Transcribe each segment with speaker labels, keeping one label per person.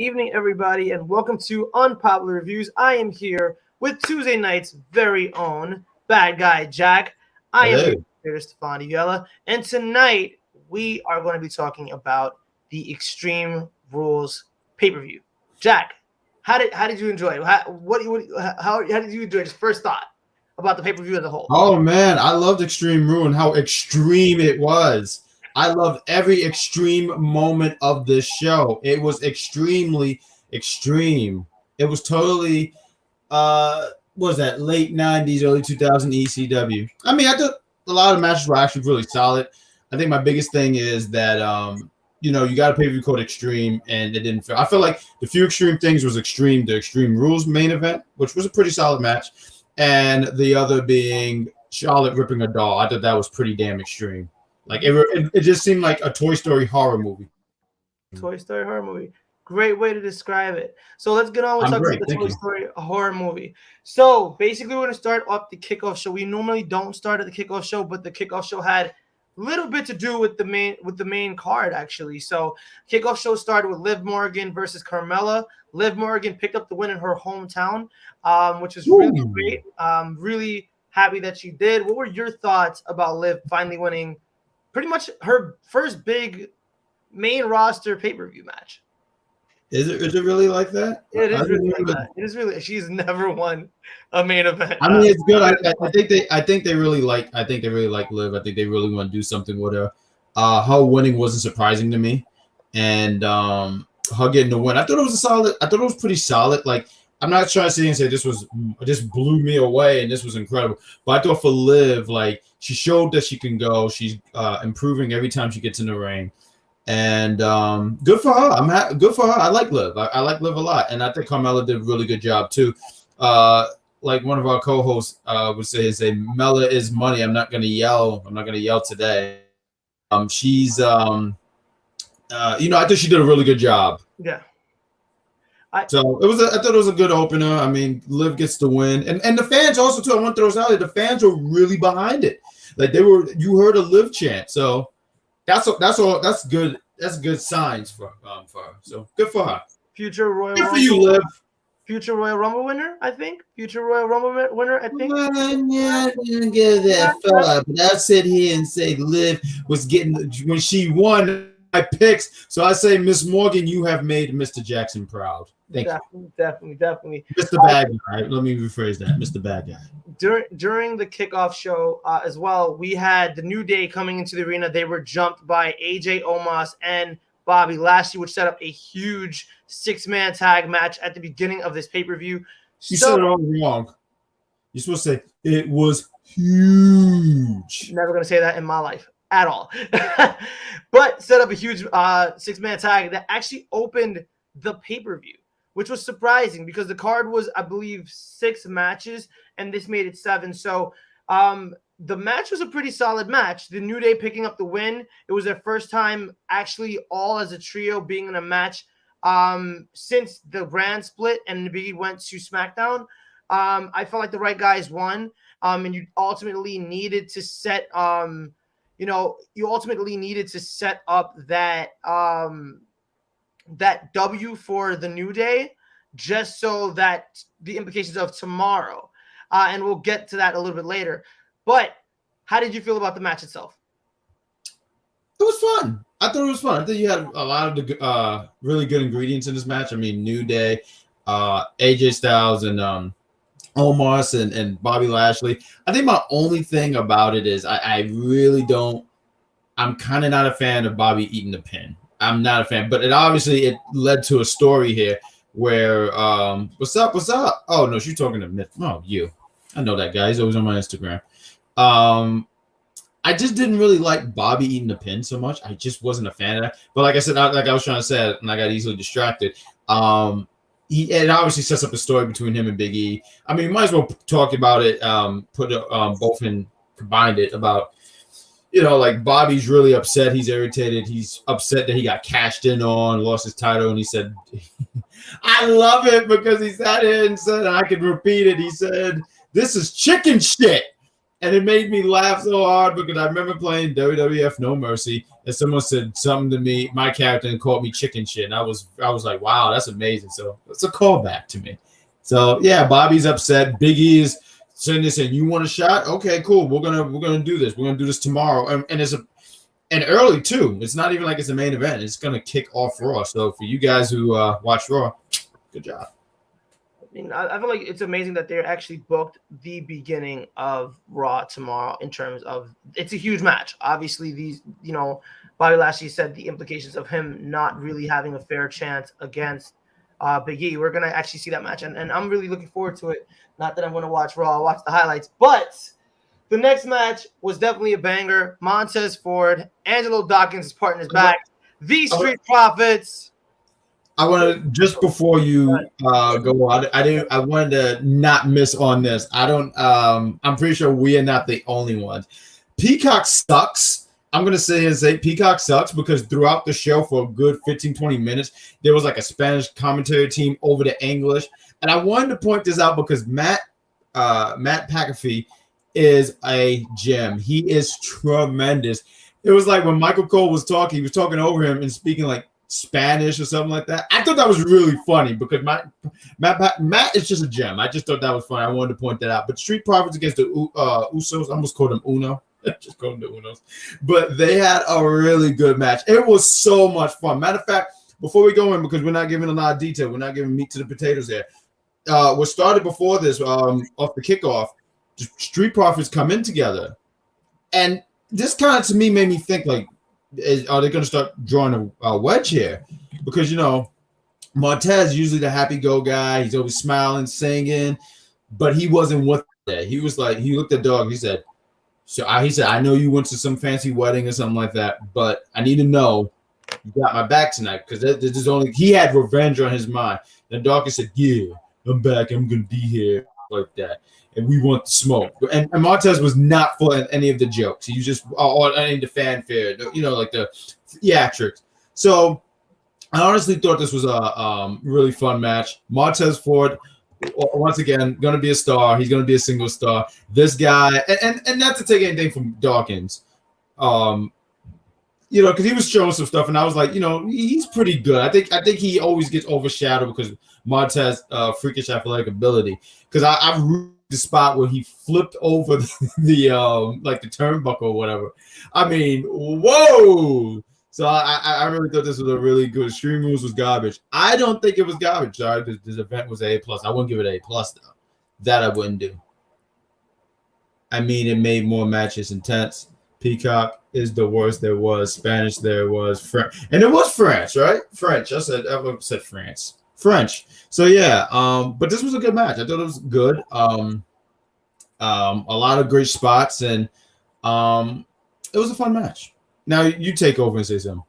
Speaker 1: evening, everybody, and welcome to Unpopular Reviews. I am here with Tuesday night's very own bad guy, Jack. I am here, Stefani Viella, and tonight we are going to be talking about the Extreme Rules pay-per-view. Jack, how did you enjoy it? How did you enjoy it? Just first thought about the pay-per-view as a whole.
Speaker 2: Oh man, I loved Extreme Rules and how extreme it was. I loved every extreme moment of this show. It was extremely extreme. It was totally, what was that, late 90s, early 2000 ECW. I mean, I thought a lot of matches were actually really solid. I think my biggest thing is that, you got a pay-per-view called Extreme, and it didn't feel. I feel like the few extreme things was Extreme, the Extreme Rules main event, which was a pretty solid match, and the other being Charlotte ripping a doll. I thought that was pretty damn extreme. Like it just seemed like a Toy Story horror movie.
Speaker 1: Toy Story horror movie. Great way to describe it. So let's get on with talking about the Toy Story horror movie. So basically, we're going to start up the kickoff show. We normally don't start at the kickoff show, but the kickoff show had a little bit to do with the main card, actually. So kickoff show started with Liv Morgan versus Carmella. Liv Morgan picked up the win in her hometown, which was really great. Really happy that she did. What were your thoughts about Liv finally winning pretty much her first big main roster pay-per-view match?
Speaker 2: Is it really like that?
Speaker 1: It is really like that. It is really. She's never won a main event.
Speaker 2: I mean, it's good. I think they really like Liv. I think they really want to do something with her. Her winning wasn't surprising to me, and her getting the win, I thought it was pretty solid. Like, I'm not trying to sit here and say this blew me away and this was incredible. But I thought for Liv, like, she showed that she can go. She's improving every time she gets in the ring. And good for her. Good for her. I like Liv. I like Liv a lot. And I think Carmella did a really good job too. Like one of our co-hosts would say, Mella is money. I'm not gonna yell today. She's I think she did a really good job.
Speaker 1: Yeah.
Speaker 2: I thought it was a good opener. I mean, Liv gets the win, and the fans also too. I want to throw this out there. The fans were really behind it. Like you heard a Liv chant. So that's all. That's good. That's good signs for her. So good for her.
Speaker 1: Future Royal.
Speaker 2: Good for you, Liv.
Speaker 1: Future Royal Rumble winner, I think. Future Royal Rumble winner, I think.
Speaker 2: Yeah, I didn't give that thought, but I'll sit here and say Liv was getting when she won my picks. So I say, Miss Morgan, you have made Mr. Jackson proud.
Speaker 1: Definitely.
Speaker 2: Mr. Bad Guy. Let me rephrase that. Mr. Bad Guy.
Speaker 1: During the kickoff show as well, we had the New Day coming into the arena. They were jumped by AJ Omos and Bobby Lashley, which set up a huge 6-man tag match at the beginning of this pay-per-view.
Speaker 2: You said it all wrong. You're supposed to say it was huge.
Speaker 1: Never going to say that in my life at all. But set up a huge 6-man tag that actually opened the pay-per-view, which was surprising because the card was, I believe, 6 matches, and this made it 7. So the match was a pretty solid match. The New Day picking up the win. It was their first time actually all as a trio being in a match since the brand split and the Biggie went to Smackdown. I felt like the right guys won, and you ultimately needed to set up that W for the New Day, just so that the implications of tomorrow, and we'll get to that a little bit later. But how did you feel about the match itself?
Speaker 2: It was fun. I thought it was fun. I think you had a lot of the really good ingredients in this match. I mean, New Day, AJ Styles, and Omos and Bobby Lashley. I think my only thing about it is I'm kind of not a fan of Bobby eating the pin. I'm not a fan, but it led to a story here where what's up? Oh no, she's talking to Myth. Oh, you. I know that guy. He's always on my Instagram. I just didn't really like Bobby eating the pin so much. I just wasn't a fan of that. But like I said, like I was trying to say, and I got easily distracted. It obviously sets up a story between him and Big E. I mean, you might as well talk about it. Combined it about. Like Bobby's really upset. He's irritated. He's upset that he got cashed in on, lost his title, and he said, I love it because he sat here and said, I can repeat it. He said, this is chicken shit. And it made me laugh so hard because I remember playing WWF No Mercy, and someone said something to me, my character, and called me chicken shit. And I was like, wow, that's amazing. So it's a callback to me. So yeah, Bobby's upset. Big E is saying, you want a shot? Okay, cool. We're gonna do this. We're gonna do this tomorrow. And it's early too. It's not even like it's a main event. It's gonna kick off Raw. So for you guys who watch Raw, good job.
Speaker 1: I mean, I feel like it's amazing that they're actually booked the beginning of Raw tomorrow in terms of it's a huge match. Obviously, these, Bobby Lashley said the implications of him not really having a fair chance against Big E. We're going to actually see that match, and I'm really looking forward to it. Not that I'm going to watch Raw, I'll watch the highlights, but the next match was definitely a banger. Montez Ford, Angelo Dawkins' partner's back. The Street Profits.
Speaker 2: I want to, just before you go on, I wanted to not miss on this. I'm pretty sure we are not the only ones. Peacock sucks. I'm going to sit here and say Peacock sucks because throughout the show for a good 15-20 minutes, there was like a Spanish commentary team over to English. And I wanted to point this out because Matt McAfee is a gem. He is tremendous. It was like when Michael Cole was talking, he was talking over him and speaking like Spanish or something like that. I thought that was really funny because Matt is just a gem. I just thought that was funny. I wanted to point that out. But Street Profits against the Usos, I almost called them Uno. Just called them the Unos. But they had a really good match. It was so much fun. Matter of fact, before we go in, because we're not giving a lot of detail, we're not giving meat to the potatoes there. What started before this, off the kickoff, Street Profits come in together. And this kind of, to me, made me think, like, are they going to start drawing a wedge here? Because, Montez, usually the happy-go guy. He's always smiling, singing. But he wasn't with that. He was like, he looked at Dog. He said, I know you went to some fancy wedding or something like that, but I need to know you got my back tonight because this is only – he had revenge on his mind. And Dawkins said, yeah, I'm back. I'm going to be here like that. And we want the smoke. And Montez was not full of any of the jokes. He was just on any of the fanfare, like the theatrics. So I honestly thought this was a really fun match. Montez Ford, once again, going to be a star. He's going to be a single star. This guy, and not to take anything from Dawkins, because he was showing some stuff, and I was like, he's pretty good. I think he always gets overshadowed because Montez freakish athletic ability. Because I've the spot where he flipped over the turnbuckle or whatever. I mean, whoa! So I really thought this was a really good. Stream Rules was garbage. I don't think it was garbage. Sorry, this event was A+. I wouldn't give it A+ though. That I wouldn't do. I mean, it made more matches intense. Peacock is the worst there was. Spanish there was. French, and it was French, right? French. I said France. French. So yeah, but this was a good match. I thought it was good. A lot of great spots, and it was a fun match. Now you take over and say something.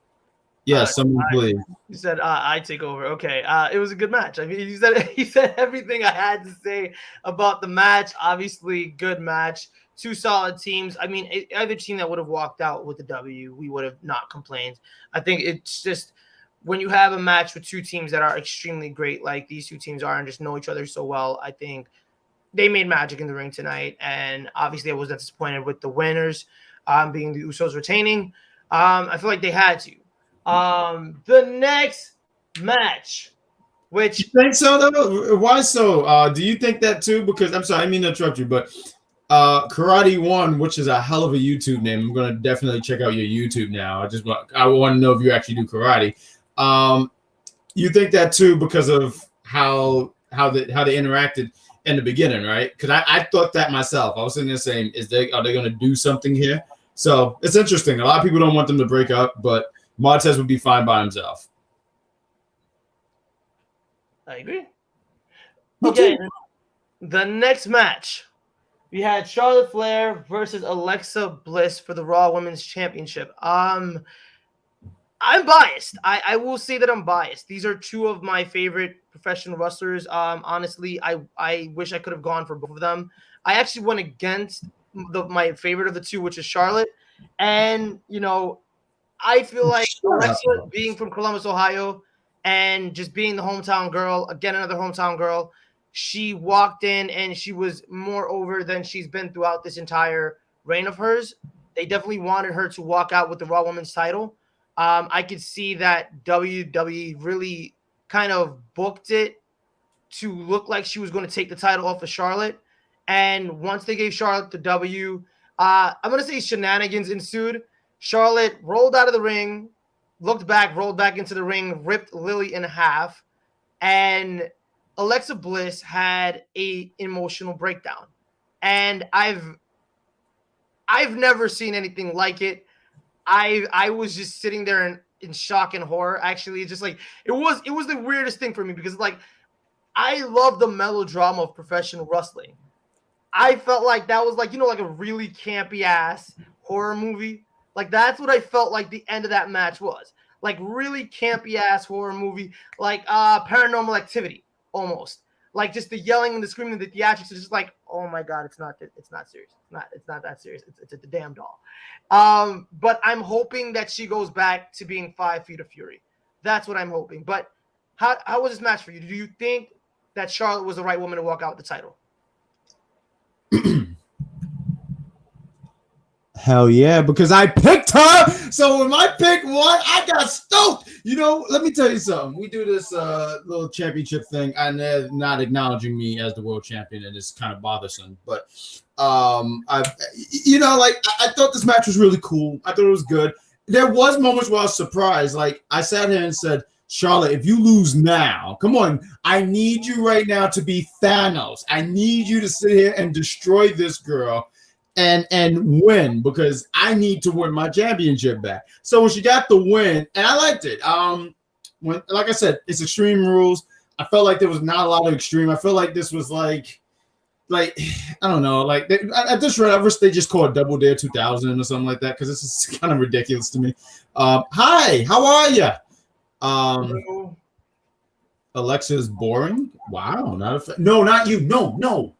Speaker 2: Yes, someone please.
Speaker 1: You said I take over. Okay. It was a good match. I mean, he said everything I had to say about the match. Obviously, good match. Two solid teams. I mean, either team that would have walked out with the W, we would have not complained. I think it's just when you have a match with two teams that are extremely great, like these two teams are, and just know each other so well, I think they made magic in the ring tonight. And obviously, I wasn't disappointed with the winners being the Usos retaining. I feel like they had to. The next match, which
Speaker 2: you think so though? Why so? Do you think that too? Because I'm sorry, I mean to interrupt you, but Karate One, which is a hell of a YouTube name. I'm gonna definitely check out your YouTube now. I want to know if you actually do karate. You think that too because of how they interacted in the beginning, right? Because I thought that myself. I was sitting there saying, are they gonna do something here? So it's interesting. A lot of people don't want them to break up, but Montez would be fine by himself.
Speaker 1: I agree. Okay, the next match, we had Charlotte Flair versus Alexa Bliss for the Raw Women's Championship. I'm biased. I will say that I'm biased. These are two of my favorite professional wrestlers. Honestly, I wish I could have gone for both of them. I actually went against my favorite of the two, which is Charlotte. And, I feel like Alexa being from Columbus, Ohio, and just being the hometown girl, again, another hometown girl, she walked in and she was more over than she's been throughout this entire reign of hers. They definitely wanted her to walk out with the Raw Women's title. I could see that WWE really kind of booked it to look like she was going to take the title off of Charlotte. And once they gave Charlotte the W, I'm going to say shenanigans ensued. Charlotte rolled out of the ring, looked back, rolled back into the ring, ripped Lily in half, and Alexa Bliss had a emotional breakdown. And I've never seen anything like it. I was just sitting there in shock and horror. Actually, it's just like it was the weirdest thing for me because like I love the melodrama of professional wrestling. I felt like that was like, you know, like a really campy ass horror movie. Like that's what I felt like the end of that match was. Like really campy ass horror movie, like Paranormal Activity almost. Like just the yelling and the screaming, the theatrics is just like, oh my god, it's not serious. It's not that serious. It's a damn doll. But I'm hoping that she goes back to being 5 Feet of Fury. That's what I'm hoping. But how was this match for you? Do you think that Charlotte was the right woman to walk out with the title?
Speaker 2: Hell yeah, because I picked her. So when my pick won, I got stoked. You know, let me tell you something. We do this little championship thing, and they're not acknowledging me as the world champion, and it's kind of bothersome. But I thought this match was really cool. I thought it was good. There was moments where I was surprised. Like I sat here and said, Charlotte, if you lose now, come on, I need you right now to be Thanos. I need you to sit here and destroy this girl and win, because I need to win my championship back. So when she got the win, and I liked it. When, like I said, it's Extreme Rules. I felt like there was not a lot of extreme. I feel like this was like I don't know, like at this rate, I wish they just call it Double Dare 2000 or something like that, because this is kind of ridiculous to me. Hi, how are you? Alexa is boring. Wow, no, not you. No.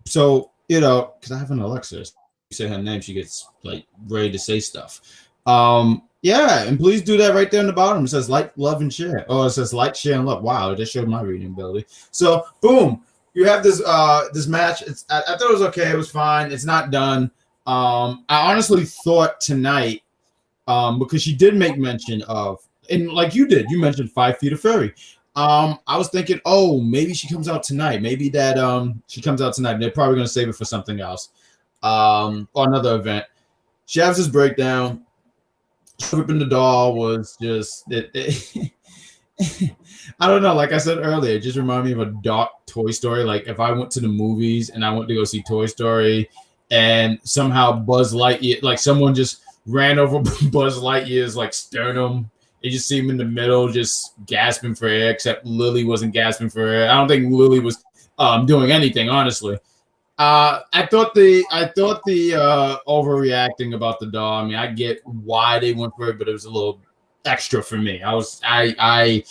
Speaker 2: So, you know, because I have an Alexa. You say her name, she gets like ready to say stuff. Yeah, and please do that right there in the bottom. It says like, love, and share. Oh, it says like, share, and love. Wow, it just showed my reading ability. So, boom, you have this this match. I thought it was okay. It was fine. It's not done. I honestly thought tonight, because she did make mention of, and like you did, you mentioned 5 Feet of Fury. I was thinking, oh, maybe she comes out tonight. Maybe that she comes out tonight. They're probably gonna save it for something else, or another event. She has this breakdown. Flipping the doll was just it I don't know. Like I said earlier, it just reminded me of a dark Toy Story. Like if I went to the movies and I went to go see Toy Story, and somehow Buzz Lightyear, like someone just ran over Buzz Lightyear's like sternum. You just see him in the middle, just gasping for air. Except Lily wasn't gasping for air. I don't think Lily was doing anything, honestly. I thought the overreacting about the doll. I mean, I get why they went for it, but it was a little extra for me. I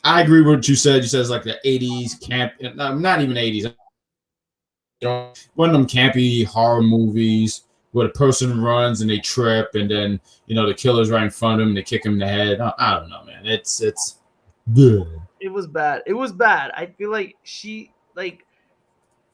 Speaker 2: agree with what you said. You said it's like the 80s camp, not even 80s. One of them campy horror movies where the person runs and they trip, and then the killer's right in front of them and they kick him in the head. I don't know, man. It's good.
Speaker 1: It was bad. It was bad. I feel like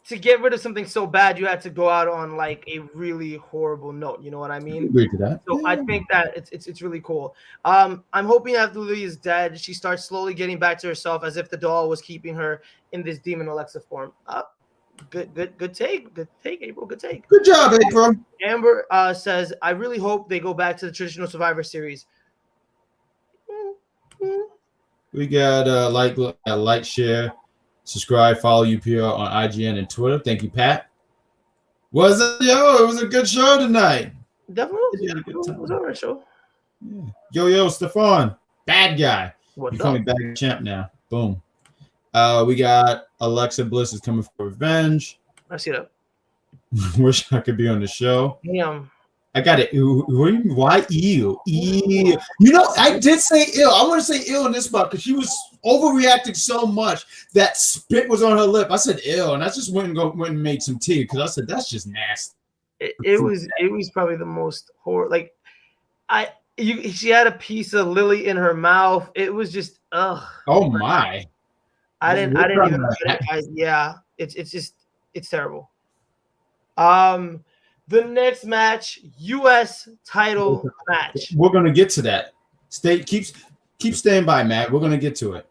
Speaker 1: to get rid of something so bad, you had to go out on like a really horrible note. You know what I mean?
Speaker 2: I agree to that.
Speaker 1: So yeah. I think that it's really cool. I'm hoping after Lily is dead, she starts slowly getting back to herself, as if the doll was keeping her in this demon Alexa form. Good take, April. Good take.
Speaker 2: Good job, April.
Speaker 1: Amber says, I really hope they go back to the traditional Survivor Series.
Speaker 2: We got like, share, subscribe, follow UPR on IGN and Twitter. Thank you, Pat. It was a good show tonight.
Speaker 1: Definitely was. It was a good show.
Speaker 2: Yeah. Yo, Stefan, bad guy.
Speaker 1: What's
Speaker 2: you call me bad champ now. Boom. We got Alexa Bliss is coming for revenge.
Speaker 1: I see that.
Speaker 2: Wish I could be on the show.
Speaker 1: Damn.
Speaker 2: I got it. Why ew? Ew. I did say ill. I want to say ill in this spot because she was overreacting so much that spit was on her lip. I said ill, and I just went and made some tea because I said that's just nasty.
Speaker 1: It was probably the most horror. Like she had a piece of Lily in her mouth. It was just ugh.
Speaker 2: Oh my.
Speaker 1: I didn't even. Yeah, it's terrible. The next match, U.S. title match.
Speaker 2: We're gonna get to that. Keep staying by, Matt. We're gonna get to it.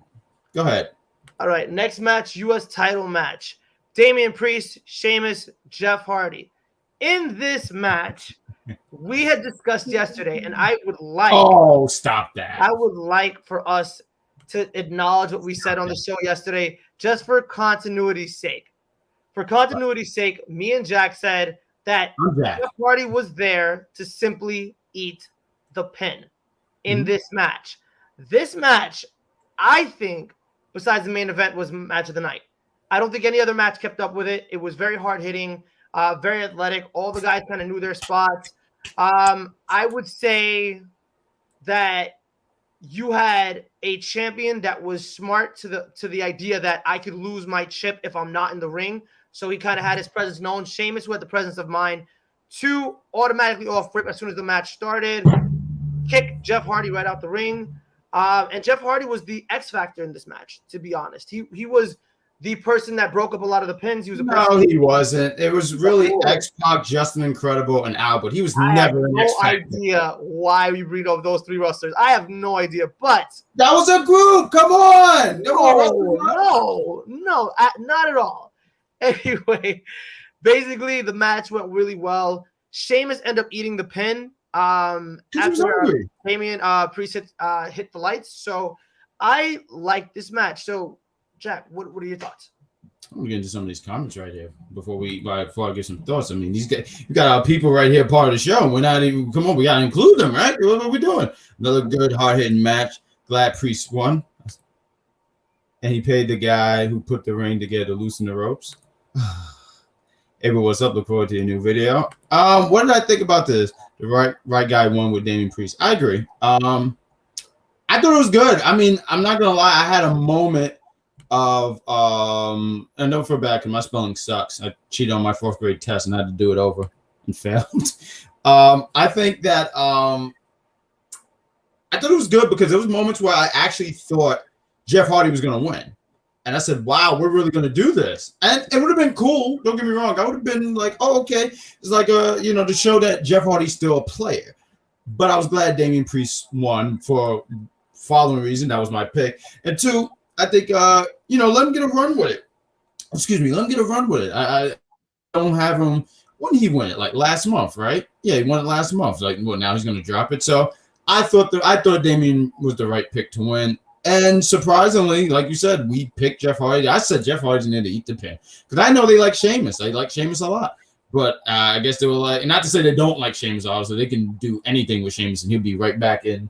Speaker 2: Go ahead.
Speaker 1: All right, next match, U.S. title match. Damien Priest, Sheamus, Jeff Hardy. In this match, we had discussed yesterday, and I would like.
Speaker 2: Oh, stop that!
Speaker 1: I would like for us to acknowledge what we said on the show yesterday, just for continuity's sake. For continuity's sake, me and Jack said that Jeff Hardy was there to simply eat the pin in this match. This match, I think, besides the main event, was match of the night. I don't think any other match kept up with it. It was very hard-hitting, very athletic. All the guys kind of knew their spots. I would say that you had a champion that was smart to the idea that I could lose my chip if I'm not in the ring. So he kind of had his presence known. Sheamus, who had the presence of mind to automatically off rip as soon as the match started, kick Jeff Hardy right out the ring. And Jeff Hardy was the X factor in this match, to be honest. He was the person that broke up a lot of the pins. He was
Speaker 2: he wasn't. It was really X-Pac, Justin Incredible, and Albert. He was never an X factor.
Speaker 1: I have no idea why we read off those three wrestlers. I have no idea, but
Speaker 2: that was a group. Come on.
Speaker 1: No, not at all. Anyway, basically the match went really well. Sheamus ended up eating the pin after Damien Priest hit the lights. So I like this match. So Jack, what are your thoughts?
Speaker 2: I'm gonna get into some of these comments right here before I give some thoughts. I mean, we got our people right here, part of the show. We're not even we gotta include them, right? What are we doing? Another good, hard-hitting match. Glad Priest won, and he paid the guy who put the ring together to loosen the ropes. Everyone, what's up? Look forward to your new video. What did I think about this? The right guy won with Damien Priest. I agree. I thought it was good. I mean, I'm not gonna lie. I had a moment of and don't feel bad because my spelling sucks. I cheated on my 4th grade test and had to do it over and failed. I think that I thought it was good because there was moments where I actually thought Jeff Hardy was going to win. And I said, wow, we're really going to do this. And it would have been cool. Don't get me wrong. I would have been like, oh, okay. It's like, to show that Jeff Hardy's still a player. But I was glad Damien Priest won for following reason. That was my pick. And 2, I think, let him get a run with it. Excuse me. Let him get a run with it. I don't have him. When did he win it? Like last month, right? Yeah, he won it last month. Like, well, now he's going to drop it. So I thought Damien was the right pick to win. And surprisingly, like you said, we picked Jeff Hardy. I said Jeff Hardy's in to eat the pin because I know they like Sheamus. They like Sheamus a lot. But I guess they were like, and not to say they don't like Sheamus, obviously. They can do anything with Sheamus and he'll be right back in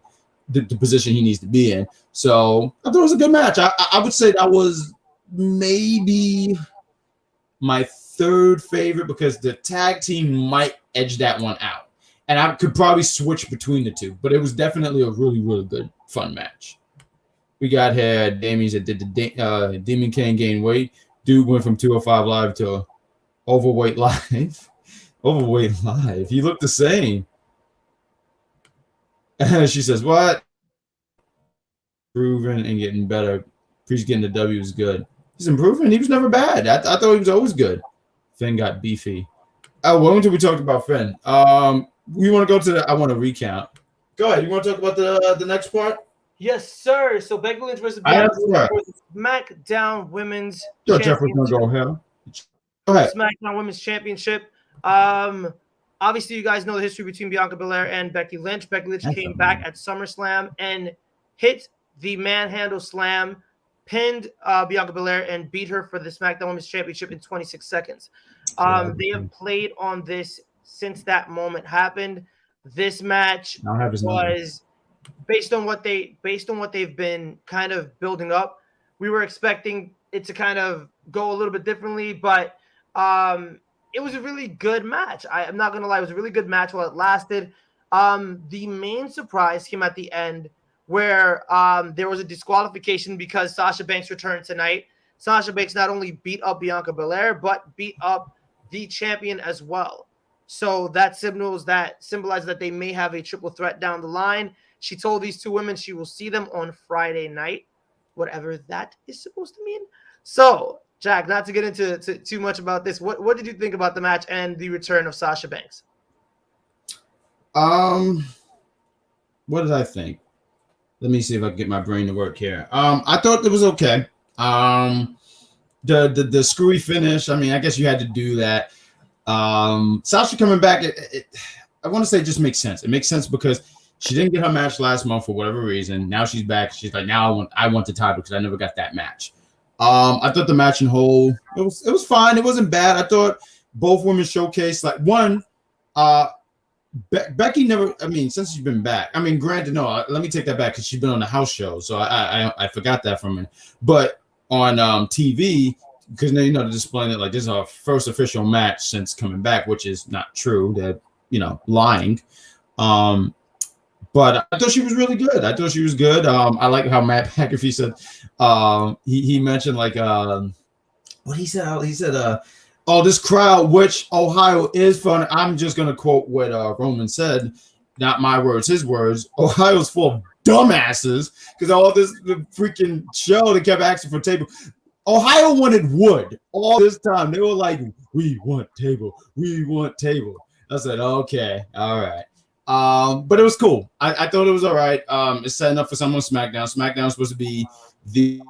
Speaker 2: the position he needs to be in. So I thought it was a good match. I would say that was maybe my 3rd favorite because the tag team might edge that one out. And I could probably switch between the two. But it was definitely a really, really good, fun match. We got here Damien that did the Demon can't gain weight. Dude went from 205 Live to Overweight Live. Overweight Live. He looked the same. She says, what? Improving and getting better. Priest getting the W is good. He's improving. He was never bad. I thought he was always good. Finn got beefy. Well, until we talked about Finn. We want to go to I want to recount. Go ahead. You want to talk about the next part?
Speaker 1: Yes, sir. So Becky Lynch versus Bianca versus Smackdown Women's
Speaker 2: Championship. Go ahead.
Speaker 1: Smackdown Women's Championship. Obviously, you guys know the history between Bianca Belair and Becky Lynch. Becky Lynch came back at SummerSlam and hit the manhandle slam, pinned Bianca Belair, and beat her for the SmackDown Women's Championship in 26 seconds. They have played on this since that moment happened. This match was based on what they've been kind of building up. We were expecting it to kind of go a little bit differently, but it was a really good match. I'm not gonna lie, it was a really good match while it lasted. The main surprise came at the end where there was a disqualification because Sasha Banks returned tonight. Sasha Banks not only beat up Bianca Belair, but beat up the champion as well. So that symbolizes that they may have a triple threat down the line. She told these two women she will see them on Friday night, whatever that is supposed to mean. So Jack, not to get into too much about this, what did you think about the match and the return of Sasha Banks?
Speaker 2: What did I think? Let me see if I can get my brain to work here. I thought it was okay. The screwy finish. I mean, I guess you had to do that. Sasha coming back. I want to say it just makes sense. It makes sense because she didn't get her match last month for whatever reason. Now she's back. She's like, now I want the title because I never got that match. I thought the match in whole it was fine. It wasn't bad. I thought both women showcased like one. Becky never. I mean, since she's been back. I mean, granted, no. Let me take that back because she's been on the house show, so I forgot that from her. But on TV, because now they're displaying it like this is our first official match since coming back, which is not true. They're lying. But I thought she was really good. I thought she was good. I like how Matt McAfee said he mentioned like what he said. He said oh, this crowd, which Ohio is fun. I'm just gonna quote what Roman said, not my words, his words. Ohio's full of dumbasses because all this the freaking show they kept asking for table. Ohio wanted wood all this time. They were like, "We want table. We want table." I said, "Okay, all right." But it was cool. I thought it was all right. It's setting up for someone SmackDown. SmackDown's supposed to be the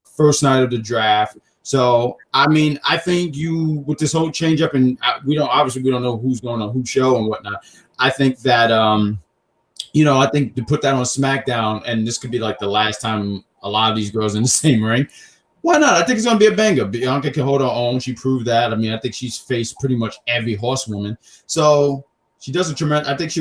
Speaker 2: first night of the draft. So, I mean, I think with this whole change up, and we don't know who's going on whose show and whatnot. I think that, I think to put that on SmackDown, and this could be like the last time a lot of these girls in the same ring. Why not? I think it's going to be a banger. Bianca can hold her own. She proved that. I mean, I think she's faced pretty much every horsewoman. So, she does a tremendous. I think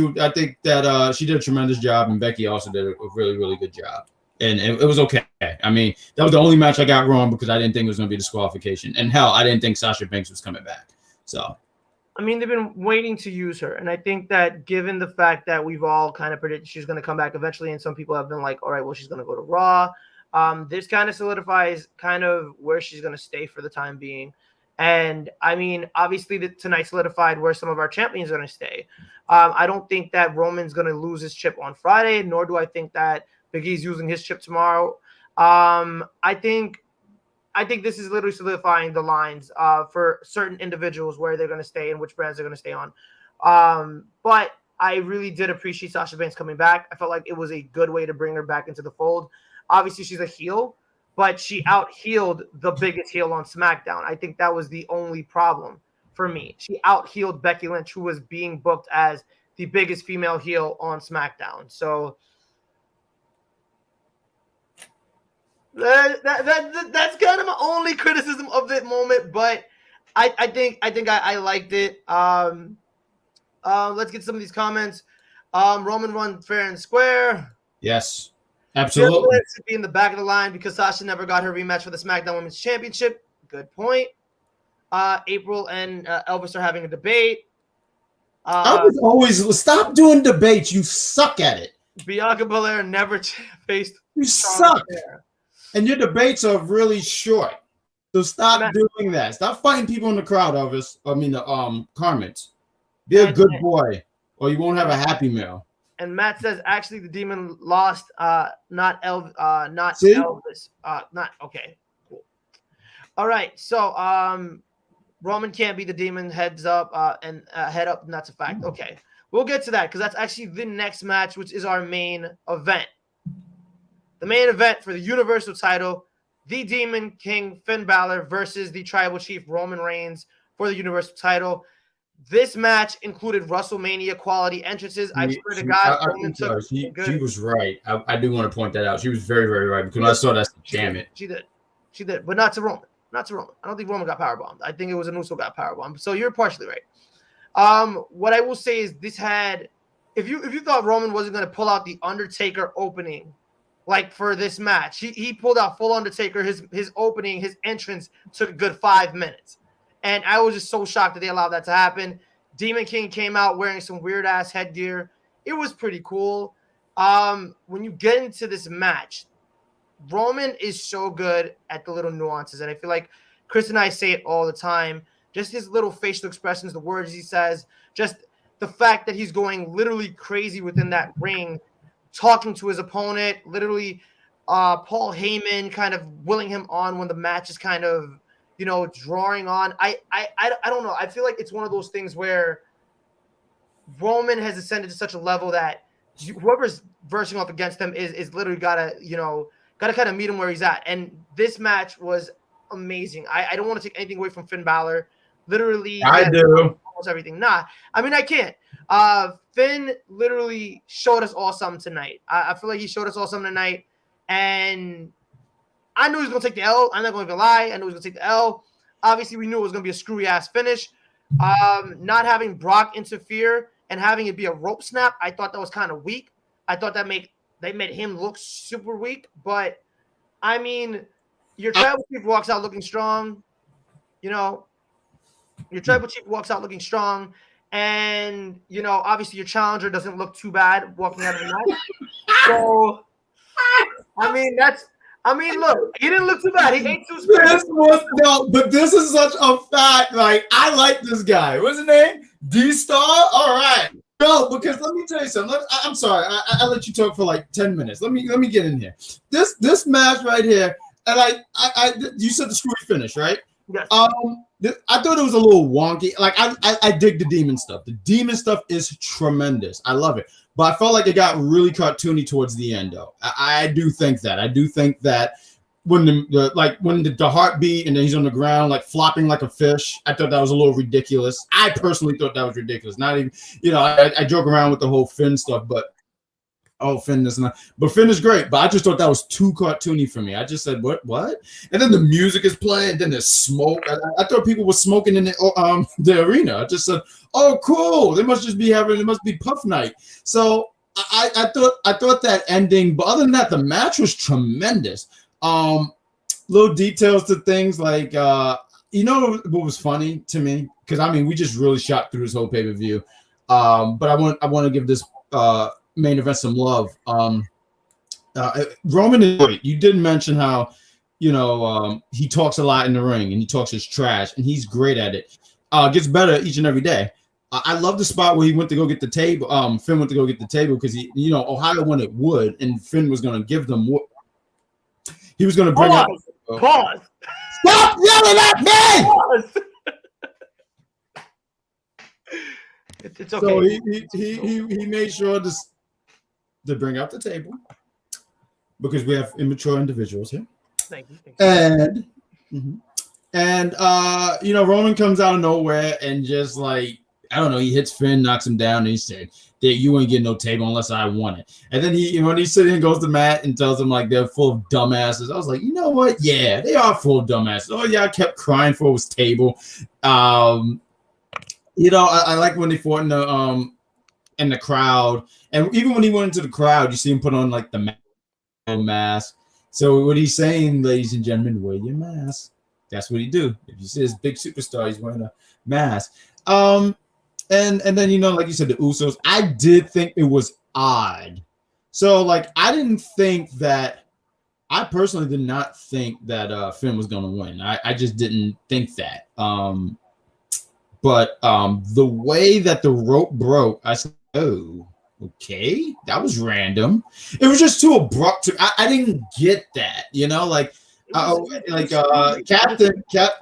Speaker 2: that she did a tremendous job, and Becky also did a really, really good job. And it was okay. I mean, that was the only match I got wrong because I didn't think it was going to be disqualification. And hell, I didn't think Sasha Banks was coming back. So,
Speaker 1: I mean, they've been waiting to use her, and I think that given the fact that we've all kind of predicted she's going to come back eventually, and some people have been like, "All right, well, she's going to go to Raw." This kind of solidifies kind of where she's going to stay for the time being. And I mean, obviously, tonight solidified where some of our champions are going to stay. I don't think that Roman's going to lose his chip on Friday, nor do I think that Big E's using his chip tomorrow. I think this is literally solidifying the lines for certain individuals where they're going to stay and which brands they're going to stay on. But I really did appreciate Sasha Banks coming back. I felt like it was a good way to bring her back into the fold. Obviously, she's a heel, but she out-heeled the biggest heel on SmackDown. I think that was the only problem for me. She out-heeled Becky Lynch, who was being booked as the biggest female heel on SmackDown. So that's kind of my only criticism of that moment, but I think I liked it. Let's get some of these comments. Roman won fair and square.
Speaker 2: Yes. Absolutely.
Speaker 1: To be in the back of the line because Sasha never got her rematch for the SmackDown Women's Championship. Good point. April and Elvis are having a debate.
Speaker 2: I was always stop doing debates. You suck at it.
Speaker 1: Bianca Belair never faced.
Speaker 2: You suck. And your debates are really short. So stop doing that. Stop fighting people in the crowd, Elvis. I mean the Carmens. Be a good boy, or you won't have a happy meal.
Speaker 1: And Matt says, actually, the Demon lost, not Elvis. Not okay. Cool. All right. So, Roman can't be the Demon. Heads up, and head up, and that's a fact. Okay, we'll get to that because that's actually the next match, which is our main event. The main event for the Universal title: the Demon King Finn Balor versus the Tribal Chief Roman Reigns for the Universal title. This match included WrestleMania quality entrances. I swear to God,
Speaker 2: she was right. I do want to point that out. She was very, very right because I saw that. Damn it,
Speaker 1: she did, but not to Roman. Not to Roman. I don't think Roman got powerbombed. I think it was an Uso got powerbombed. So you're partially right. What I will say is this had, if you thought Roman wasn't going to pull out the Undertaker opening, like for this match, he pulled out full Undertaker. His opening, his entrance took a good 5 minutes. And I was just so shocked that they allowed that to happen. Demon King came out wearing some weird-ass headgear. It was pretty cool. When you get into this match, Roman is so good at the little nuances. And I feel like Chris and I say it all the time. Just his little facial expressions, the words he says, just the fact that he's going literally crazy within that ring, talking to his opponent, literally Paul Heyman kind of willing him on when the match is kind of you know, drawing on. I don't know. I feel like it's one of those things where Roman has ascended to such a level that whoever's versing off against him is literally gotta kind of meet him where he's at. And this match was amazing. I don't want to take anything away from Finn Balor. Literally,
Speaker 2: I do
Speaker 1: almost everything. Nah, I mean I can't. Finn literally showed us all something tonight. I feel like he showed us all something tonight, and I knew he was gonna take the L. I'm not gonna lie. I knew he was gonna take the L. Obviously, we knew it was gonna be a screwy ass finish. Not having Brock interfere and having it be a rope snap, I thought that was kind of weak. I thought that made him look super weak. But I mean, your tribal chief walks out looking strong. You know, your tribal chief walks out looking strong, and you know, obviously, your challenger doesn't look too bad walking out of the match. So, I mean, look, he didn't look too bad. He ate 2 spoons.
Speaker 2: But this is such a fact. Like, I like this guy. What's his name? D-Star? All right. No, because let me tell you something. I'm sorry. I let you talk for like 10 minutes. Let me get in here. This match right here, and you said the screwy finish, right?
Speaker 1: Yes.
Speaker 2: I thought it was a little wonky. Like, I dig the demon stuff. The demon stuff is tremendous. I love it. But I felt like it got really cartoony towards the end, though. I do think that. I do think that when the heartbeat and then he's on the ground, like flopping like a fish, I thought that was a little ridiculous. I personally thought that was ridiculous. Not even, you know, I joke around with the whole Finn stuff, but Finn is not. But Finn is great. But I just thought that was too cartoony for me. I just said, what? And then the music is playing. Then there's smoke. I thought people were smoking in the arena. I just said, oh, cool. They must be Puff Night. So I thought that ending. But other than that, the match was tremendous. Little details to things like you know what was funny to me, because I mean we just really shot through this whole pay-per-view. But I want to give this main event some love. Roman is great. You did mention how, you know, he talks a lot in the ring and he talks his trash, and he's great at it. Gets better each and every day. I love the spot where he went to go get the table. Finn went to go get the table because Ohio wanted wood, and Finn was going to give them wood. He was going to bring out.
Speaker 1: Pause.
Speaker 2: Stop yelling at me!
Speaker 1: Pause. It's okay.
Speaker 2: So he made sure to bring out the table because we have immature individuals here.
Speaker 1: Thank you.
Speaker 2: And you know, Roman comes out of nowhere and just like, I don't know, he hits Finn, knocks him down, and he said that you ain't getting no table unless I want it. And then when he's sitting and goes to Matt and tells him like they're full of dumbasses, I was like, you know what? Yeah, they are full of dumbasses. Oh yeah, I kept crying for his table. You know, I like when they fought in the crowd, and even when he went into the crowd, you see him put on like the mask. So what he's saying, ladies and gentlemen, wear your mask. That's what he do. If you see this big superstar, he's wearing a mask. And then, you know, like you said, the Usos, I did think it was odd. So like I personally did not think that Finn was gonna win. I just didn't think that. But the way that the rope broke, I said, oh, okay, that was random. It was just too abrupt. I didn't get that, you know, like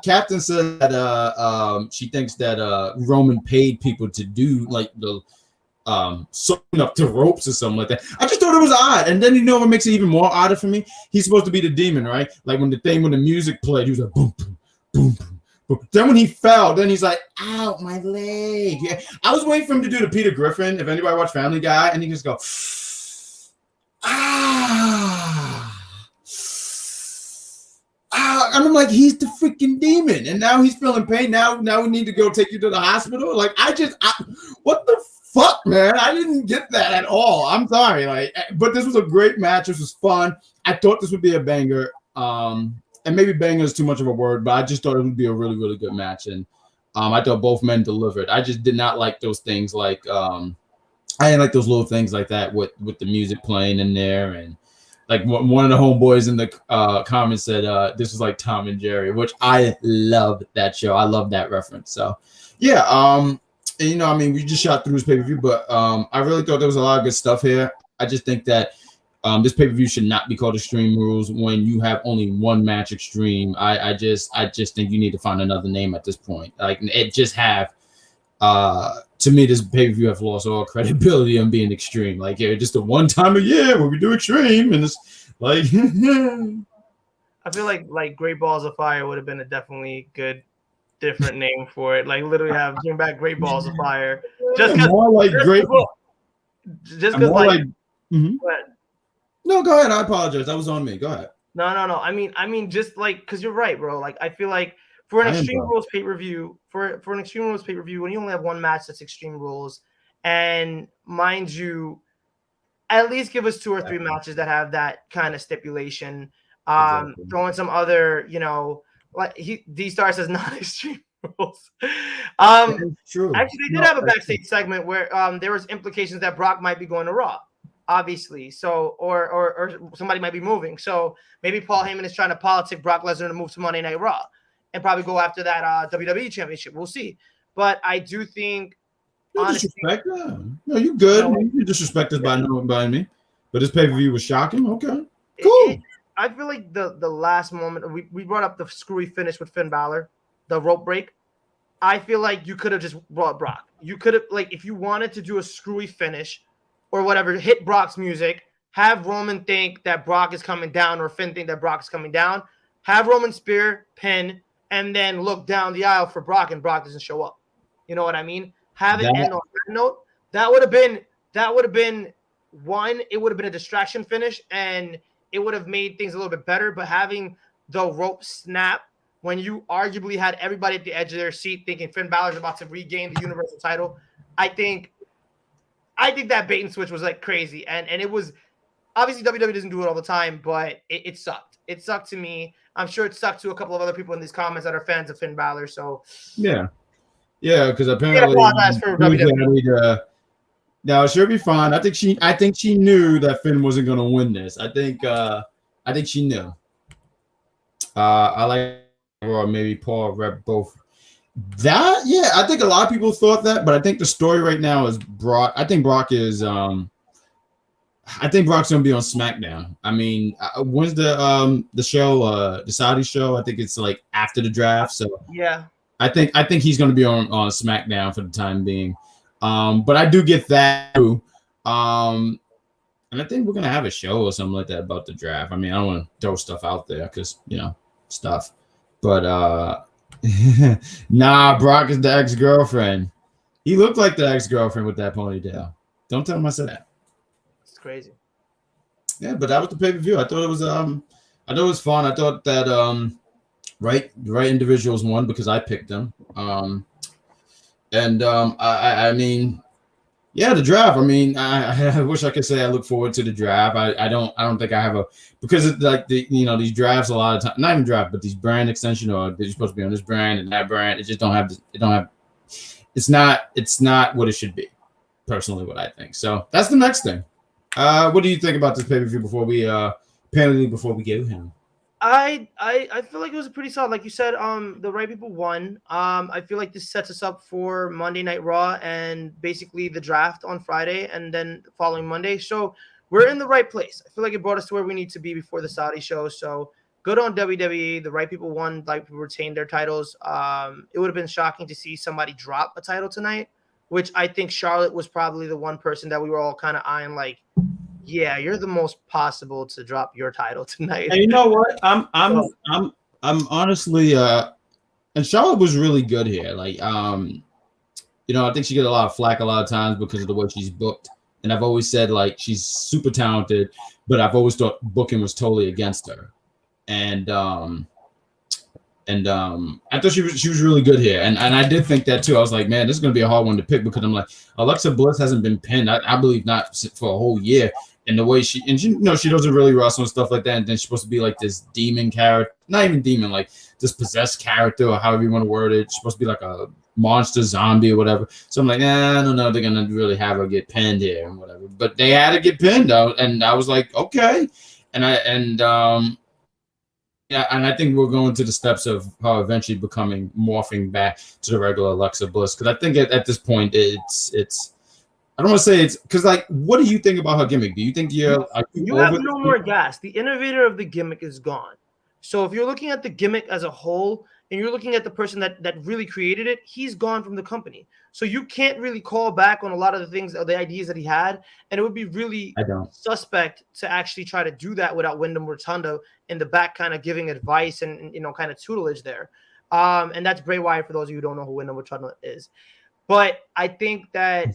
Speaker 2: Captain said that she thinks that Roman paid people to do like the sewing up the ropes or something like that. I just thought it was odd. And then, you know what makes it even more odder for me? He's supposed to be the demon, right? Like when the music played, he was like boom, boom, boom, boom. Then when he fell, then he's like, ow, my leg. Yeah. I was waiting for him to do the Peter Griffin, if anybody watched Family Guy, and he just go, and I'm like, he's the freaking demon. And now he's feeling pain. Now we need to go take you to the hospital. Like, what the fuck, man? I didn't get that at all. I'm sorry. Like, but this was a great match. This was fun. I thought this would be a banger. And maybe banger is too much of a word, but I just thought it would be a really, really good match. And I thought both men delivered. I just did not like those things like I didn't like those little things like that with the music playing in there. And like one of the homeboys in the comments said this was like Tom and Jerry, which I love that show. I love that reference. So yeah, and, you know, I mean, we just shot through this pay-per-view, but I really thought there was a lot of good stuff here. I just think that This pay-per-view should not be called Extreme Rules when you have only one match Extreme. I just think you need to find another name at this point. Like it just have to me, this pay-per-view have lost all credibility on being Extreme. Like, yeah, just a one time a year where we do Extreme, and it's like
Speaker 1: I feel like Great Balls of Fire would have been a definitely good different name for it. Like literally bring back Great Balls of Fire. Just because
Speaker 2: more like great.
Speaker 1: Just because like
Speaker 2: mm-hmm. No, go ahead. I apologize. That was on me. Go ahead.
Speaker 1: No. I mean, just like because you're right, bro. Like I feel like for an Extreme Rules pay-per-view, for an Extreme Rules pay-per-view, when you only have one match that's Extreme Rules, and mind you, at least give us 2 or 3 matches that have that kind of stipulation. Exactly. Throwing some other, like D-Star says not Extreme Rules.
Speaker 2: True.
Speaker 1: Actually, they did have a backstage segment where there was implications that Brock might be going to Raw. Obviously, so or somebody might be moving. So maybe Paul Heyman is trying to politic Brock Lesnar to move to Monday Night Raw and probably go after that WWE Championship. We'll see. But I do think, honestly,
Speaker 2: no, you good. You disrespect us by me. But this pay-per-view was shocking. Okay, cool.
Speaker 1: I feel like the last moment we brought up the screwy finish with Finn Balor, the rope break. I feel like you could have just brought Brock. You could have, like, if you wanted to do a screwy finish or whatever, hit Brock's music, have Roman think that Brock is coming down or Finn think that Brock is coming down, have Roman spear, pin, and then look down the aisle for Brock and Brock doesn't show up. You know what I mean? Have it end on that note. That would have been one, it would have been a distraction finish and it would have made things a little bit better, but having the rope snap when you arguably had everybody at the edge of their seat thinking Finn Balor's about to regain the Universal title, I think that bait and switch was like crazy. And it was obviously WWE doesn't do it all the time, but it sucked. It sucked to me. I'm sure it sucked to a couple of other people in these comments that are fans of Finn Balor. So
Speaker 2: yeah, because apparently now it should be fine. I think she knew that Finn wasn't gonna win this. I think she knew. I like, or maybe Paul rep both. That, yeah, I think a lot of people thought that, but I think the story right now is Brock. I think Brock's gonna be on SmackDown. I mean, when's the show? The Saudi show? I think it's like after the draft. So
Speaker 1: yeah,
Speaker 2: I think he's gonna be on SmackDown for the time being. But I do get that too. And I think we're gonna have a show or something like that about the draft. I mean, I don't want to throw stuff out there because stuff. But nah, Brock is the ex-girlfriend. He looked like the ex-girlfriend with that ponytail. Don't tell him I said that.
Speaker 1: It's crazy.
Speaker 2: Yeah, but that was the pay-per-view. I thought it was fun. I thought that the right individuals won because I picked them. I mean, yeah, the draft. I mean, I wish I could say I look forward to the draft. I don't think I have because it's like these drafts a lot of time, not even draft, but these brand extension or they're supposed to be on this brand and that brand. It just don't have. It's not what it should be. Personally, what I think. So that's the next thing. What do you think about this pay-per-view before we give him?
Speaker 1: I feel like it was a pretty solid, like you said. The right people won. I feel like this sets us up for Monday Night Raw and basically the draft on Friday and then the following Monday. So we're in the right place. I feel like it brought us to where we need to be before the Saudi show. So good on WWE. The right people won. Like people retained their titles. It would have been shocking to see somebody drop a title tonight, which I think Charlotte was probably the one person that we were all kind of eyeing like, yeah, you're the most possible to drop your title tonight.
Speaker 2: And you know what? I'm honestly and Charlotte was really good here. Like I think she get a lot of flack a lot of times because of the way she's booked. And I've always said like she's super talented, but I've always thought booking was totally against her. And I thought she was really good here. And I did think that too. I was like, man, this is gonna be a hard one to pick because I'm like, Alexa Bliss hasn't been pinned, I believe not for a whole year. And the way she doesn't really wrestle and stuff like that. And then she's supposed to be like this demon character, not even demon, like this possessed character or however you want to word it. She's supposed to be like a monster zombie or whatever. So I'm like, I don't know, they're gonna really have her get pinned here and whatever. But they had to get pinned out, and I was like, okay. And I think we're going to the steps of her eventually morphing back to the regular Alexa Bliss. Because I think at this point it's I don't want to say it's because, like, what do you think about her gimmick? Do you think you
Speaker 1: have no more gas? The innovator of the gimmick is gone. So if you're looking at the gimmick as a whole and you're looking at the person that really created it, he's gone from the company. So you can't really call back on a lot of the things, the ideas that he had, and it would be really suspect to actually try to do that without Wyndham Rotunda in the back, kind of giving advice and kind of tutelage there. And that's Bray Wyatt, for those of you who don't know who Wyndham Rotunda is. But I think that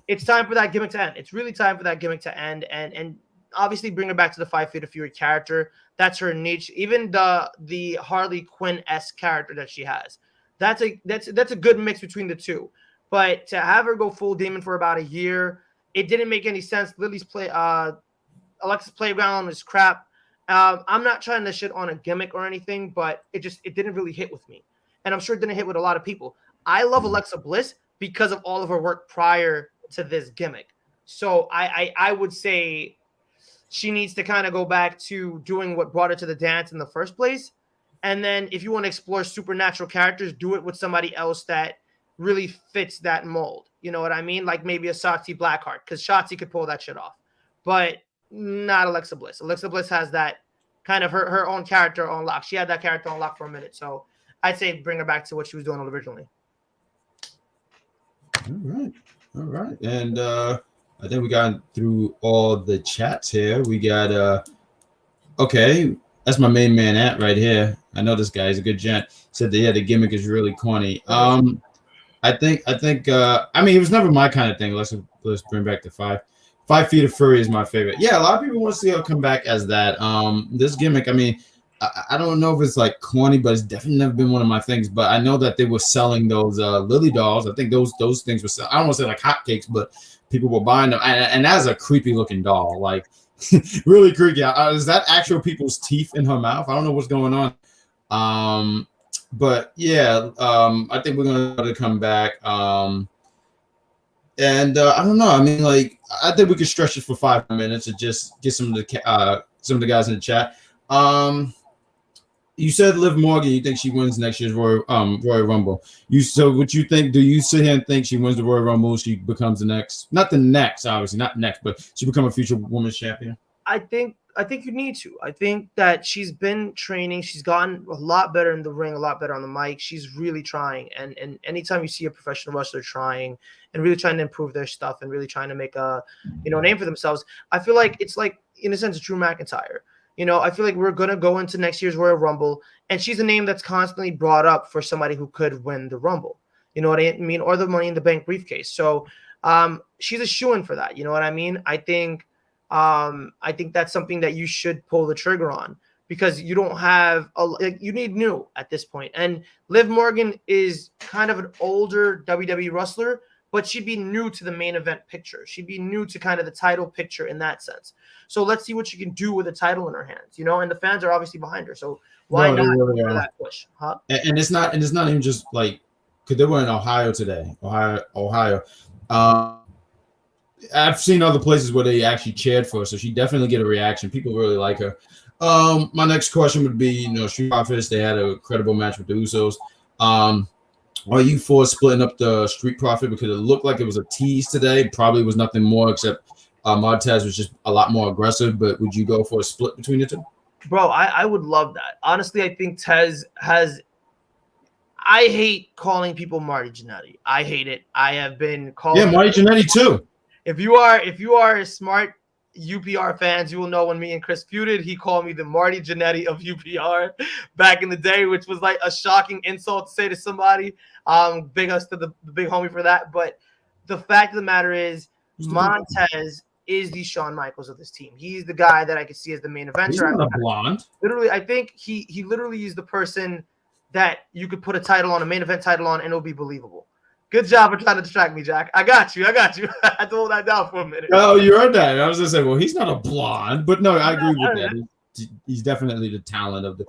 Speaker 1: it's time for that gimmick to end. It's really time for that gimmick to end, and obviously bring her back to the 5 Feet of Fury character. That's her niche. Even the Harley Quinn-esque character that she has. That's a good mix between the two. But to have her go full demon for about a year, it didn't make any sense. Alexa's playground was crap. I'm not trying to shit on a gimmick or anything, but it didn't really hit with me. And I'm sure it didn't hit with a lot of people. I love Alexa Bliss because of all of her work prior to this gimmick. So I would say she needs to kind of go back to doing what brought her to the dance in the first place. And then if you want to explore supernatural characters, do it with somebody else that really fits that mold. You know what I mean? Like maybe a Shotzi Blackheart, because Shotzi could pull that shit off. But not Alexa Bliss. Alexa Bliss has that kind of her own character on lock. She had that character on lock for a minute. So I'd say bring her back to what she was doing originally.
Speaker 2: All right. And I think we got through all the chats here. We got okay, that's my main man at right here. I know this guy is a good gent. Said that the gimmick is really corny. I think I mean, it was never my kind of thing. Let's bring back the 5 Feet of Fury is my favorite. Yeah, a lot of people want to see her come back as that. This gimmick, I mean, I don't know if it's like corny, but it's definitely never been one of my things. But I know that they were selling those Lily dolls. I think those things were selling. I don't want to say like hotcakes, but people were buying them. And that's a creepy looking doll, like really creepy. Is that actual people's teeth in her mouth? I don't know what's going on. But yeah, I think we're gonna come back. And I don't know. I mean, like, I think we could stretch it for 5 minutes and just get some of the guys in the chat. You said Liv Morgan, you think she wins next year's Royal Rumble. So what you think? Do you sit here and think she wins the Royal Rumble? She becomes obviously not next, but she become a future women's champion.
Speaker 1: I think you need to. I think that she's been training. She's gotten a lot better in the ring, a lot better on the mic. She's really trying. And anytime you see a professional wrestler trying and really trying to improve their stuff and really trying to make a name for themselves, I feel like it's like, in a sense, Drew McIntyre. I feel like we're going to go into next year's Royal Rumble, and she's a name that's constantly brought up for somebody who could win the Rumble. You know what I mean? Or the Money in the Bank briefcase. So she's a shoo-in for that. You know what I mean? I think that's something that you should pull the trigger on, because you don't have you need new at this point. And Liv Morgan is kind of an older WWE wrestler, but she'd be new to the main event picture. She'd be new to kind of the title picture in that sense. So let's see what she can do with a title in her hands, and the fans are obviously behind her. So why not really for that push? Huh?
Speaker 2: And it's not even just like, because they were in Ohio today. Ohio. I've seen other places where they actually cheered for her, so she definitely get a reaction. People really like her. My next question would be, Street Profits, they had a credible match with the Usos. Are you for splitting up the Street Profit? Because it looked like it was a tease today. Probably was nothing more except Montez was just a lot more aggressive. But would you go for a split between the two?
Speaker 1: Bro, I would love that. Honestly, I think Tez has – I hate calling people Marty Jannetty. I hate it. I have been called –
Speaker 2: Yeah, Marty Jannetty too.
Speaker 1: If you are a smart UPR fans, you will know when me and Chris feuded, he called me the Marty Jannetty of UPR back in the day, which was like a shocking insult to say to somebody. Big ups to the big homie for that. But the fact of the matter is, Montez is the Shawn Michaels of this team. He's the guy that I could see as the main eventer.
Speaker 2: He's not a blonde.
Speaker 1: Literally, I think he literally is the person that you could put a title on, a main event title on, and it'll be believable. Good job for trying to distract me, Jack. I got you. I had to hold that down for a minute.
Speaker 2: Oh, you heard that. I was going to say, well, he's not a blonde. But no, I agree with that. He's definitely the talent of the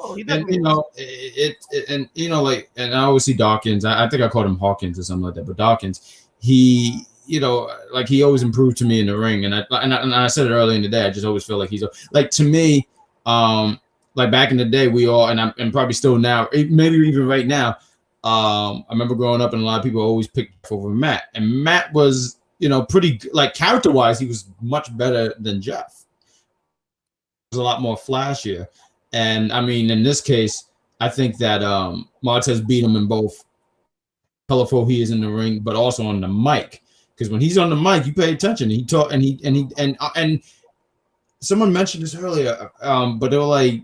Speaker 2: and I always see Dawkins. I think I called him Hawkins or something like that. But Dawkins, he always improved to me in the ring. And I said it earlier in the day. I just always feel like he's like, to me, like back in the day, we all, and probably still now, maybe even right now, I remember growing up and a lot of people always picked over Matt. And Matt was pretty like character-wise, he was much better than Jeff. He was a lot more flashier. And I mean, in this case, I think that Martez beat him in both colorful he is in the ring, but also on the mic. Because when he's on the mic, you pay attention. He talk and someone mentioned this earlier, but they were like,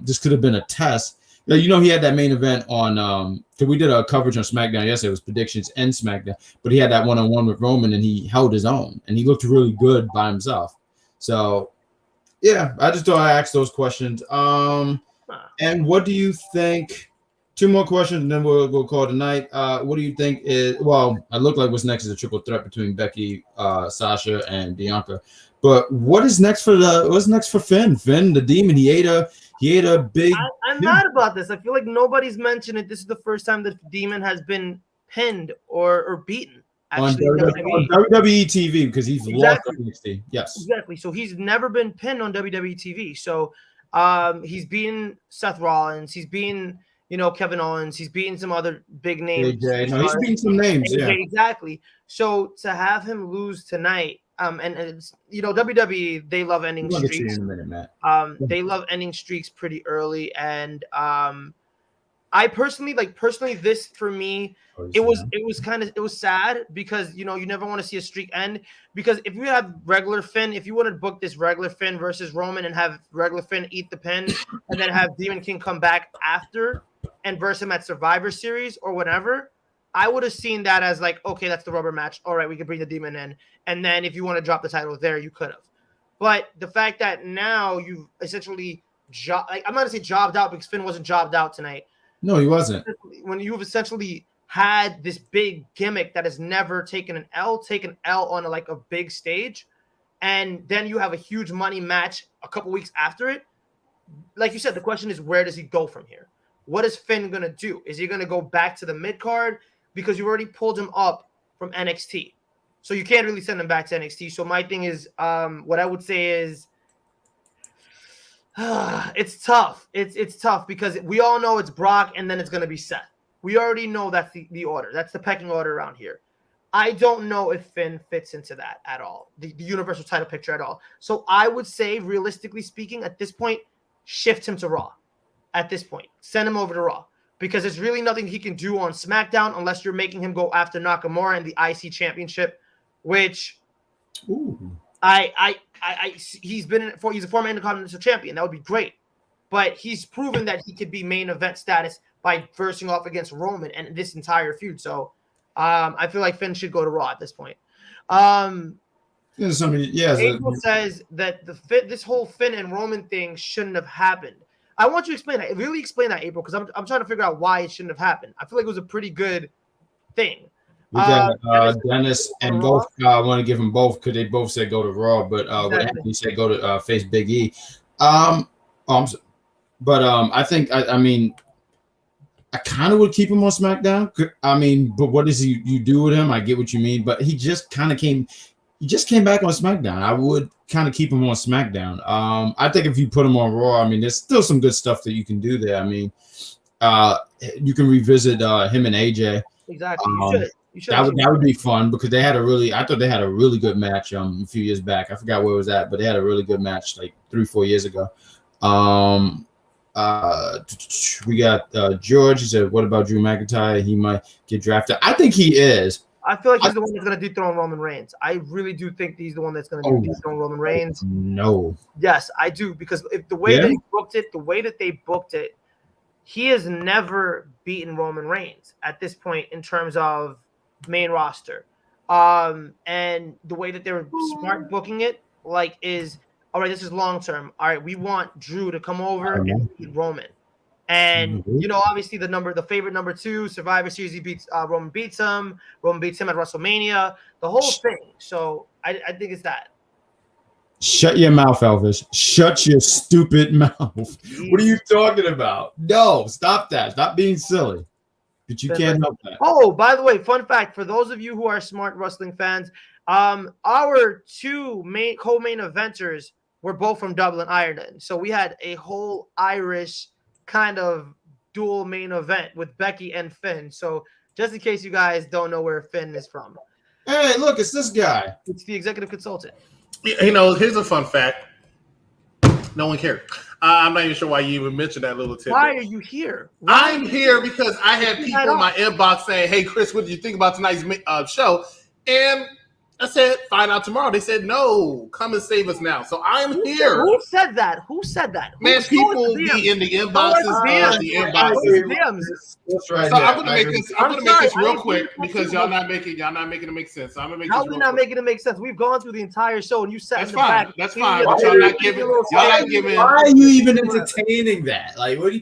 Speaker 2: this could have been a test. He had that main event on because we did a coverage on SmackDown yesterday. It was predictions and SmackDown, but he had that one-on-one with Roman, and he held his own, and he looked really good by himself. So, yeah, I just thought I asked those questions. And what do you think? 2 more questions, and then we'll call it a night. What do you think is? Well, it looked like what's next is a triple threat between Becky, Sasha, and Bianca. But what's next for Finn? Finn, the Demon, he ate a big.
Speaker 1: I'm mad about this. I feel like nobody's mentioned it. This is the first time that Demon has been pinned or beaten. Actually,
Speaker 2: on WWE TV because he's lost NXT. Yes,
Speaker 1: exactly. So he's never been pinned on WWE TV. So he's beaten Seth Rollins. He's beaten Kevin Owens. He's beaten some other big names.
Speaker 2: AJ. No, he's beaten some names.
Speaker 1: AJ,
Speaker 2: yeah,
Speaker 1: exactly. So to have him lose tonight. And it's, WWE, they love ending streaks.
Speaker 2: In a minute, Matt.
Speaker 1: They love ending streaks pretty early, and I personally, this for me, it was sad because you never want to see a streak end, because if you have regular Finn, if you want to book this regular Finn versus Roman and have regular Finn eat the pin and then have Demon King come back after and verse him at Survivor Series or whatever, I would have seen that as like, okay, that's the rubber match. All right, we can bring the Demon in. And then if you want to drop the title there, you could have. But the fact that now you've essentially I'm not going to say jobbed out because Finn wasn't jobbed out tonight.
Speaker 2: No, he wasn't.
Speaker 1: When you've essentially had this big gimmick that has never taken an L on a big stage, and then you have a huge money match a couple weeks after it. Like you said, the question is, where does he go from here? What is Finn going to do? Is he going to go back to the mid-card? Because you've already pulled him up from NXT. So you can't really send him back to NXT. So my thing is, what I would say is, it's tough. It's tough because we all know it's Brock and then it's going to be Seth. We already know that's the order. That's the pecking order around here. I don't know if Finn fits into that at all, the Universal title picture at all. So I would say, realistically speaking, at this point, shift him to Raw. At this point, send him over to Raw. Because there's really nothing he can do on SmackDown unless you're making him go after Nakamura in the IC Championship, which he's a former Intercontinental Champion. That would be great. But he's proven that he could be main event status by versing off against Roman and this entire feud. So I feel like Finn should go to Raw at this point.
Speaker 2: April
Speaker 1: says that this whole Finn and Roman thing shouldn't have happened. I want you to explain that. Really explain that, April, because I'm trying to figure out why it shouldn't have happened. I feel like it was a pretty good thing.
Speaker 2: We got Dennis and both. I want to give them both because they both said go to Raw, but what Anthony said go to face Big E. I think I mean I kind of would keep him on SmackDown. I mean, but what does you do with him? I get what you mean, but he just kind of came. He just came back on SmackDown. I would kind of keep him on SmackDown. I think if you put him on Raw, I mean, there's still some good stuff that you can do there. I mean, you can revisit him and AJ.
Speaker 1: Exactly. You should.
Speaker 2: That would be fun because I thought they had a really good match a few years back. I forgot where it was at, but they had a really good match like 3-4 years ago. We got George. He said, "What about Drew McIntyre? He might get drafted." I think he is.
Speaker 1: I feel like he's the one that's going to dethrone Roman Reigns. I really do think he's the one that's going to dethrone Roman Reigns.
Speaker 2: No.
Speaker 1: Yes, I do, because if the way that they booked it, he has never beaten Roman Reigns at this point in terms of main roster. And the way that they were smart booking it, is, all right, this is long term. All right, we want Drew to come over and beat Roman. And obviously the favorite number 2 Survivor Series, he beats Roman beats him at WrestleMania, the whole thing. So I think it's that.
Speaker 2: Shut your mouth, Elvis. Shut your stupid mouth. Jeez. What are you talking about? No, stop that. Stop being silly. But you can't help that.
Speaker 1: Oh, by the way, fun fact for those of you who are smart wrestling fans, our 2 co-main eventers were both from Dublin, Ireland. So we had a whole Irish kind of dual main event with Becky and Finn. So just in case you guys don't know where Finn is from.
Speaker 2: Hey, look, it's this guy.
Speaker 1: It's the executive consultant.
Speaker 3: You know, here's a fun fact. No one cared. I'm not even sure why you even mentioned that little tidbit.
Speaker 1: Why are you here?
Speaker 3: I'm here because I had people in my inbox saying, "Hey, Chris, what did you think about tonight's show?" And I said, "Find out tomorrow." They said, "No, come and save us now." So I'm here.
Speaker 1: Who said that? Who said that?
Speaker 3: Man, people be in the inboxes.
Speaker 2: That's right.
Speaker 3: So I'm gonna make this. I'm gonna make this real quick because y'all not making it make sense. So I'm gonna make
Speaker 1: How
Speaker 3: this.
Speaker 1: How we not making it make sense? We've gone through the entire show and you sat in the back.
Speaker 3: That's fine. But y'all not giving.
Speaker 2: Why are you even entertaining that? Like, what?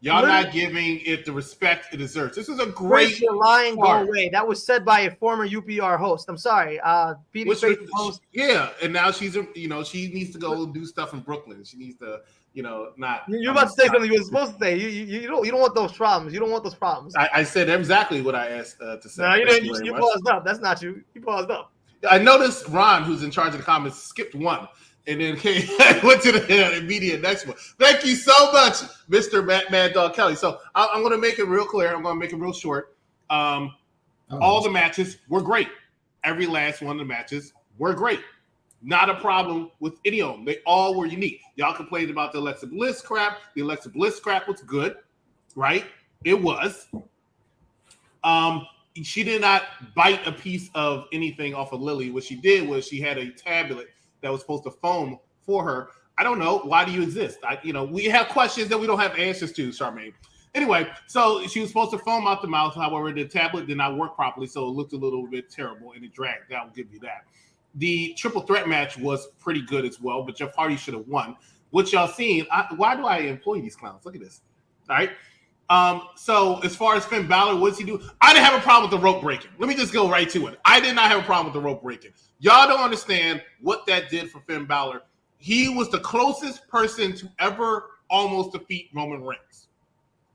Speaker 3: Y'all not giving it the respect it deserves. This is a great.
Speaker 1: You're lying. Go away. That was said by a former UPR host. I'm sorry. Host.
Speaker 3: Yeah, and now she's she needs to go do stuff in Brooklyn. She needs to not.
Speaker 1: You're about to say something you were supposed to say. You don't want those problems. You don't want those problems.
Speaker 3: I said exactly what I asked to say.
Speaker 1: No, you didn't. You paused up. That's not you. You paused up.
Speaker 3: I noticed Ron, who's in charge of the comments, skipped one. And then went to the immediate next one. Thank you so much, Mr. Mad Dog Kelly. So I'm going to make it real clear. I'm going to make it real short. All the matches were great. Every last one of the matches were great. Not a problem with any of them. They all were unique. Y'all complained about the Alexa Bliss crap. The Alexa Bliss crap was good, right? It was. She did not bite a piece of anything off of Lily. What she did was she had a tablet that was supposed to foam for her. I don't know. Why do you exist? We have questions that we don't have answers to, Charmaine. Anyway, so she was supposed to foam out the mouth. However, the tablet did not work properly, so it looked a little bit terrible, and it dragged. That will give you that. The triple threat match was pretty good as well, but Jeff Hardy should have won. What y'all seen, why do I employ these clowns? Look at this. All right. So as far as Finn Balor, what does he do? I didn't have a problem with the rope breaking. Let me just go right to it. I did not have a problem with the rope breaking. Y'all don't understand what that did for Finn Balor. He was the closest person to ever almost defeat Roman Reigns,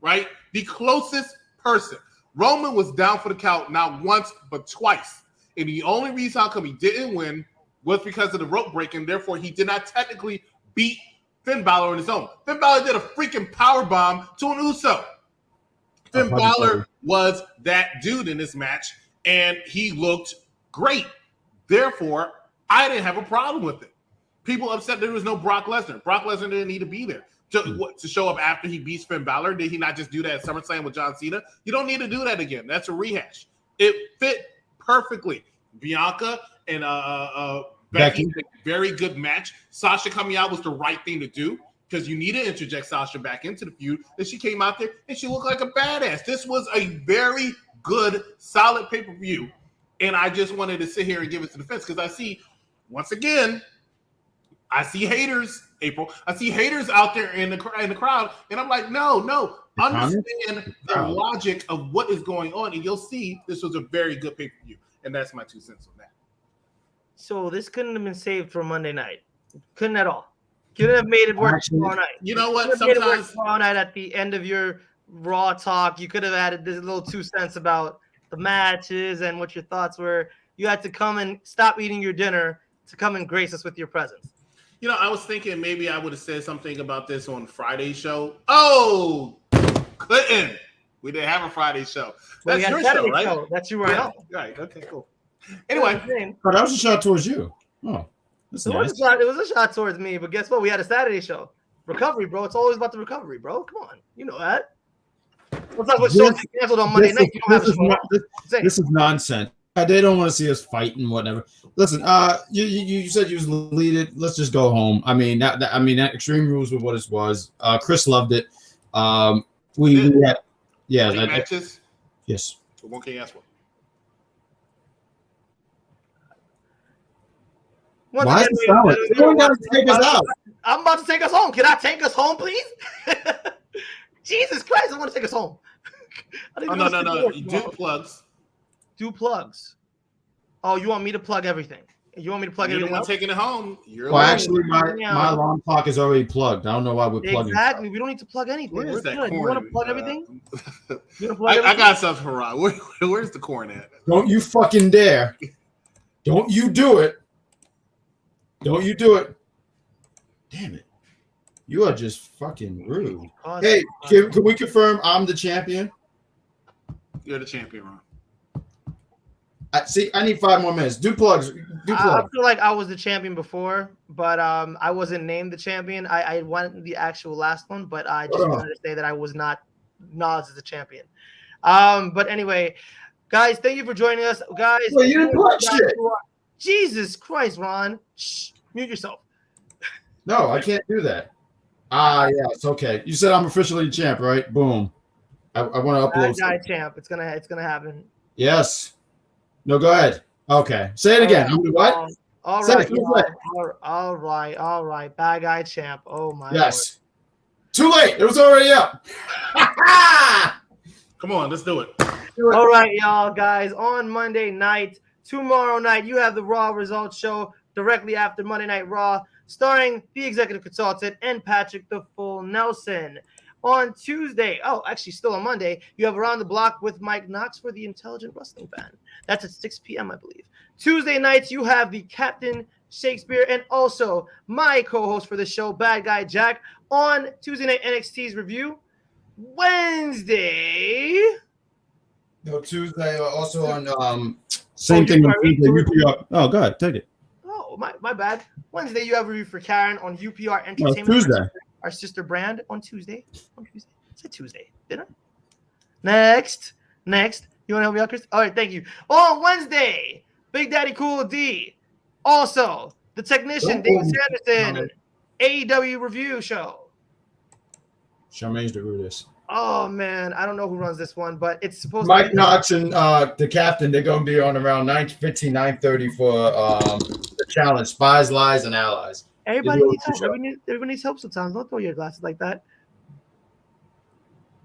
Speaker 3: right? The closest person. Roman was down for the count not once, but twice. And the only reason how come he didn't win was because of the rope breaking. Therefore, he did not technically beat Finn Balor on his own. Finn Balor did a freaking powerbomb to an Uso. Finn Balor was that dude in this match, and he looked great. Therefore, I didn't have a problem with it. People upset there was no Brock Lesnar. Brock Lesnar didn't need to be there to show up after he beats Finn Balor. Did he not just do that at SummerSlam with John Cena? You don't need to do that again. That's a rehash. It fit perfectly. Bianca and Becky, very good match. Sasha coming out was the right thing to do because you need to interject Sasha back into the feud. And she came out there and she looked like a badass. This was a very good, solid pay-per-view. And I just wanted to sit here and give it to the fence because I see, once again, I see haters, April. I see haters out there in the crowd, and I'm like, no. Understand the logic of what is going on, and you'll see this was a very good pay-per-view. And that's my 2 cents on that.
Speaker 1: So this couldn't have been saved for Monday night. Couldn't at all. Couldn't have made it work tomorrow night.
Speaker 3: You know what? Sometimes
Speaker 1: tomorrow night at the end of your Raw talk, you could have added this little 2 cents about the matches and what your thoughts were. You had to come and stop eating your dinner to come and grace us with your presence.
Speaker 3: I was thinking maybe I would have said something about this on Friday's show. Oh, couldn't. We didn't have a Friday show. That's your show, right? Show.
Speaker 1: That's you right.
Speaker 3: Right. Okay, cool. Anyway.
Speaker 2: That was a shot towards you. Oh, that's nice.
Speaker 1: It was a shot towards me, but guess what? We had a Saturday show. Recovery, bro. It's always about the recovery, bro. Come on. You know that. What's up with shows canceled on Monday night?
Speaker 2: This is nonsense. They don't want to see us fight and whatever. Listen, you said you was deleted. Let's just go home. I mean that Extreme Rules was what it was. Chris loved it. We had
Speaker 3: matches.
Speaker 2: Yes.
Speaker 3: So one can ask one.
Speaker 2: Why is it silent? Someone got to take us out.
Speaker 1: I'm about to take us home. Can I take us home, please? Jesus Christ, I want to take us home.
Speaker 3: No. You do plugs.
Speaker 1: Do plugs. Oh, you want me to plug everything? You want me to plug everything?
Speaker 3: You're the one taking it home.
Speaker 2: Actually, my alarm clock is already plugged. I don't know why we're plugging.
Speaker 1: Exactly. We don't need to plug anything.
Speaker 3: Where's that corn?
Speaker 1: You want to plug everything?
Speaker 3: I got something for Ron. Where's the corn at?
Speaker 2: Don't you fucking dare. Don't you do it. Don't you do it. Damn it. You are just fucking rude. Hey, can we confirm I'm the champion?
Speaker 3: You're the champion, Ron.
Speaker 2: I need 5 more minutes. Do plugs.
Speaker 1: I feel like I was the champion before, but I wasn't named the champion. I won the actual last one, but I just wanted to say that I was not acknowledged as the champion. But anyway, guys, thank you for joining us, guys.
Speaker 2: Well, you didn't plug shit.
Speaker 1: Jesus Christ, Ron, shh, mute yourself.
Speaker 2: No, I can't do that. Yeah, it's okay. You said I'm officially champ, right? Boom. I want to upload.
Speaker 1: Guy champ. It's gonna happen.
Speaker 2: Yes. No, go ahead. Okay. Say it again. What?
Speaker 1: All right. Bad guy champ. Oh my.
Speaker 2: Yes. Lord. Too late. It was already up.
Speaker 3: Come on, let's do it.
Speaker 1: All right, y'all, guys. On Monday night, tomorrow night, you have the Raw Results Show directly after Monday Night Raw, starring the executive consultant and Patrick the Full Nelson. On Tuesday, actually still on Monday, you have Around the Block with Mike Knox for the Intelligent Wrestling fan. That's at 6 p.m., I believe. Tuesday nights, you have the Captain Shakespeare and also my co-host for the show, Bad Guy Jack, on Tuesday night NXT's review. Wednesday.
Speaker 2: No, Tuesday, also on same thing on Tuesday, UPR. Oh, go ahead, take it.
Speaker 1: Oh, my bad. Wednesday, you have a review for Karen on UPR Entertainment.
Speaker 2: Tuesday.
Speaker 1: Our sister brand on Tuesday. I said Tuesday, didn't I? Next. You want to help me out, Chris? All right, thank you. On Wednesday, Big Daddy Cool D. Also, the technician, David Sanderson. AEW review show.
Speaker 2: Charmaine's to do this.
Speaker 1: Oh, man. I don't know who runs this one, but it's supposed
Speaker 2: Mike
Speaker 1: to be
Speaker 2: Knox and the captain, they're going to be on around 9:15, 9:30 for the challenge, Spies, Lies, and Allies.
Speaker 1: Everybody needs help. Everybody needs help sometimes. Don't throw your glasses like that.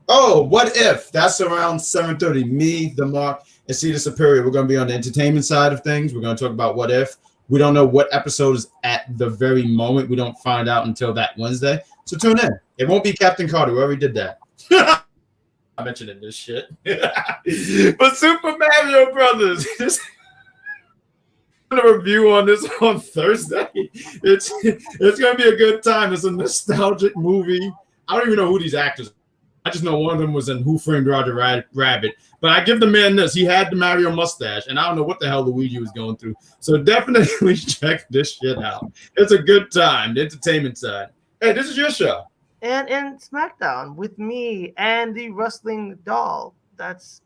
Speaker 2: Oh, what if? That's around 7:30. Me, the Mark, and Cedar Superior. We're going to be on the entertainment side of things. We're going to talk about what if. We don't know what episode is at the very moment. We don't find out until that Wednesday. So tune in. It won't be Captain Carter. We already did that. I'm mentioning this shit. But Super Mario Brothers. A review on this on Thursday. It's gonna be a good time. It's a nostalgic movie. I don't even know who these actors are. I just know one of them was in Who Framed Roger Rabbit. But I give the man this. He had the Mario mustache, and I don't know what the hell Luigi was going through. So definitely check this shit out. It's a good time. The entertainment side. Hey, this is your show.
Speaker 1: And Smackdown with me and the wrestling doll. That's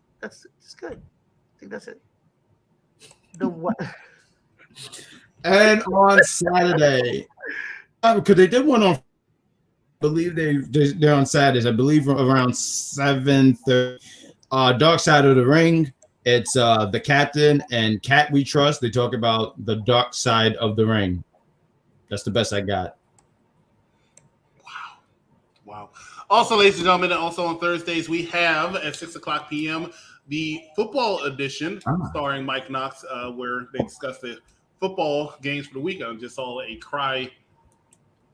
Speaker 1: good. I think that's it. The what?
Speaker 2: And on Saturday, because they did one on, I believe they're on Saturdays. I believe around 7:30. Dark Side of the Ring. It's the Captain and Cat We Trust. They talk about the dark side of the ring. That's the best I got.
Speaker 3: Wow. Also, ladies and gentlemen, also on Thursdays, we have at 6:00 p.m. the football edition starring Mike Knox, where they discuss the football games for the week. I just saw a cry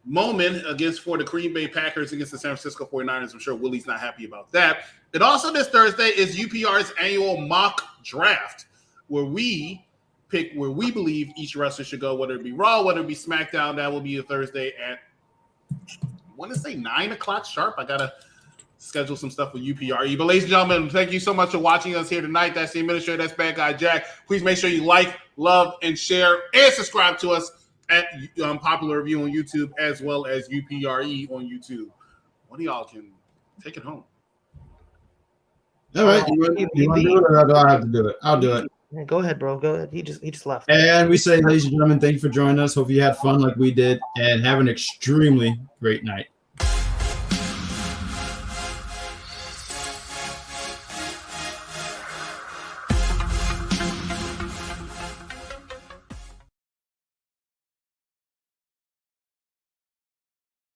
Speaker 3: moment for the Green Bay Packers against the San Francisco 49ers. I'm sure Willie's not happy about that. And also this Thursday is UPR's annual mock draft, where we pick where we believe each wrestler should go, whether it be Raw, whether it be SmackDown. That will be a Thursday at, I want to say 9:00 sharp. I got to schedule some stuff with UPRE. But ladies and gentlemen, thank you so much for watching us here tonight. That's the administrator. That's Bad Guy Jack. Please make sure you like, love, and share, and subscribe to us at Popular Review on YouTube, as well as UPRE on YouTube. One of y'all can take it home.
Speaker 2: All right. You want to do it, or do I have to do it? I'll do it.
Speaker 1: Yeah, go ahead, bro. Go ahead. He just left.
Speaker 2: And we say, ladies and gentlemen, thank you for joining us. Hope you had fun like we did, and have an extremely great night.